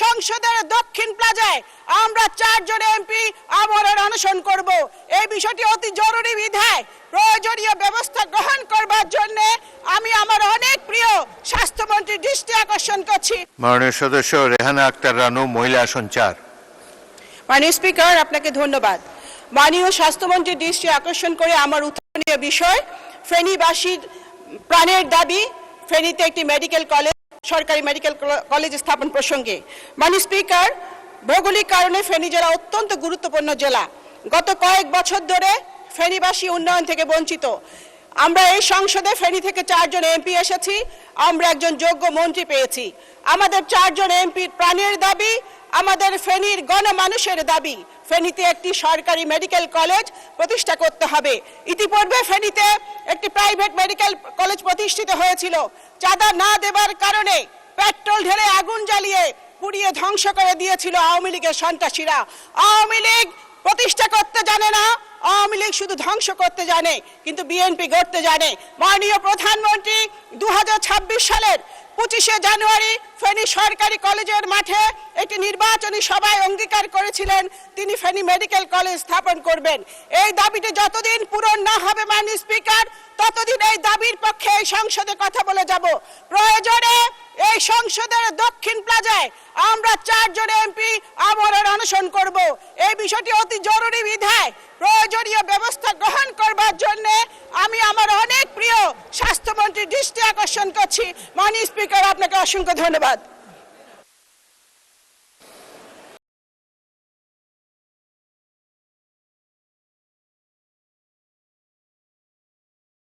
সংসদের দক্ষিণ প্লাজায় আমরা 4 জন এমপি আমরণ অনশন করব। এই বিষয়টি অতি জরুরি বিধায় প্রয়োজনীয় ব্যবস্থা গ্রহণ করবার জন্য আমি আমার অনেক প্রিয় স্বাস্থ্যমন্ত্রীর দৃষ্টি আকর্ষণ করছি। মাননীয় সদস্য রেহানা আক্তার রানু, মহিলা আসন 4। মাননীয় স্পিকার, আপনাকে ধন্যবাদ। মাননীয় স্বাস্থ্যমন্ত্রীর দৃষ্টি আকর্ষণ করে আমার উত্থাপনীয় বিষয় ফেনীবাসীর প্রাণের দাবি, ফেনীতে একটি মেডিকেল কলেজ, সরকারি মেডিকেল কলেজ স্থাপন প্রসঙ্গে। মাননীয় স্পিকার, ভৌগোলিক কারণে ফেনী জেলা অত্যন্ত গুরুত্বপূর্ণ জেলা। গত কয়েক বছর ধরে ফেনীবাসী উন্নয়ন থেকে বঞ্চিত। আমরা এই সংসদে ফেনী থেকে 4 জন এমপি এসেছি, আমরা একজন যোগ্য মন্ত্রী পেয়েছি। আমাদের 4 জন এমপির প্রাণের দাবি, আমাদের ফেনীর গণমানুষের দাবি, ফেনীতে একটি সরকারি মেডিকেল কলেজ প্রতিষ্ঠা করতে হবে। ইতিপূর্বে ফেনীতে একটি প্রাইভেট মেডিকেল কলেজ প্রতিষ্ঠিত হয়েছিল। চাঁদা না দেবার কারণে পেট্রোল ঢেলে আগুন জ্বালিয়ে পুড়িয়ে ধ্বংস করে দিয়েছিল আওয়ামী লীগের সন্ত্রাসীরা। আওয়ামী লীগ প্রতিষ্ঠা করতে জানে না, আওয়ামী লীগ শুধু ধ্বংস করতে জানে, কিন্তু বিএনপি গড়তে জানে। মাননীয় প্রধানমন্ত্রী 2026 সালের 25শে জানুয়ারি ফেনী সরকারি কলেজের মাঠে একটি নির্বাচনী সভায় অঙ্গীকার করেছিলেন তিনি ফেনী মেডিকেল কলেজ স্থাপন করবেন। এই দাবিটি যতদিন পূরণ না হবে মাননীয় স্পিকার, ততদিন এই দাবির পক্ষে এই সংসদে কথা বলে যাব। প্রয়োজনে এই সংসদের দক্ষিণ প্লাজায় আমরা 4 জন এমপি আমরণ অনশন করব। এই বিষয়টি অতি জরুরি বিধায় প্রয়োজনীয় ব্যবস্থা গ্রহণ করবার জন্য আমি আমার অনেক প্রিয় স্বাস্থ্যমন্ত্রীর দৃষ্টি আকর্ষণ করছি। মাননীয় স্পিকার, আপনাকে অসংখ্য ধন্যবাদ।